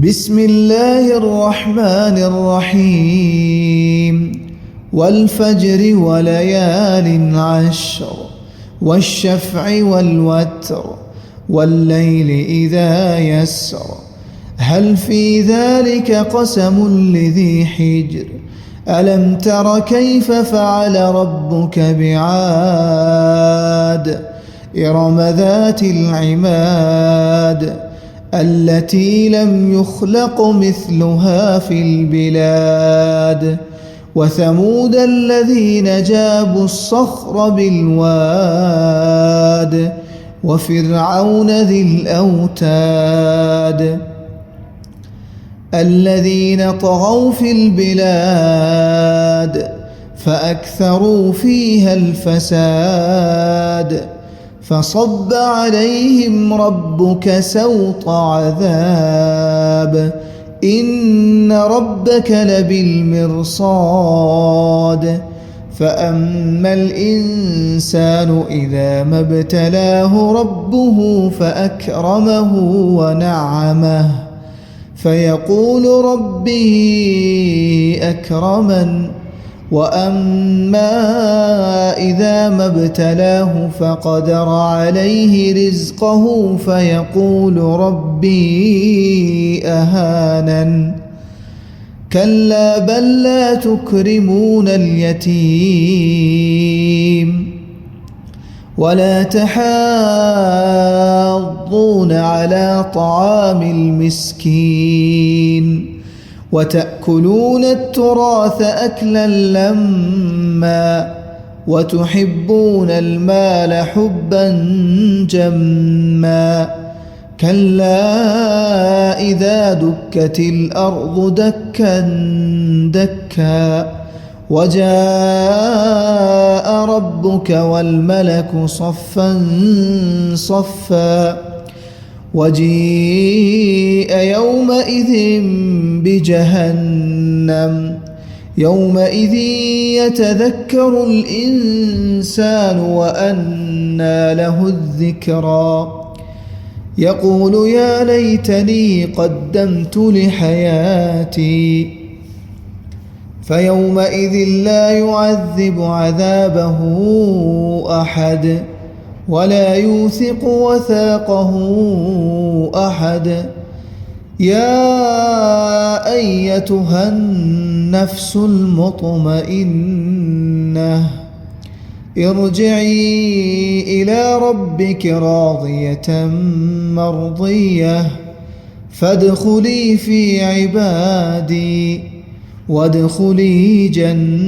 بسم الله الرحمن الرحيم والفجر وليال عشر والشفع والوتر والليل إذا يسر هل في ذلك قسم لذي حجر ألم تر كيف فعل ربك بعاد إرم ذات العماد التي لم يخلق مثلها في البلاد وثمود الذين جابوا الصخر بالواد وفرعون ذي الأوتاد الذين طغوا في البلاد فأكثروا فيها الفساد فصب عليهم ربك سوط عذاب إن ربك لبالمرصاد فأما الإنسان إذا ما ابتلاه ربه فأكرمه ونعمه فيقول ربي أكرمن وأما إذا ما ابتلاه فقدر عليه رزقه فيقول ربي أهانن كلا بل لا تكرمون اليتيم ولا تحاضون على طعام المسكين وتأكلون التراث أكلا لما وتحبون المال حبا جما كلا إذا دكت الأرض دكا دكا وجاء ربك والملك صفا صفا وجيء يومئذ بجهنم يومئذ يتذكر الإنسان وأنى له الذكرى يقول يا ليتني قدمت لحياتي فيومئذ لا يعذب عذابه أحد ولا يوثق وثاقه أحد يا أيتها النفس المطمئنة ارجعي إلى ربك راضية مرضية فادخلي في عبادي وادخلي جنتي.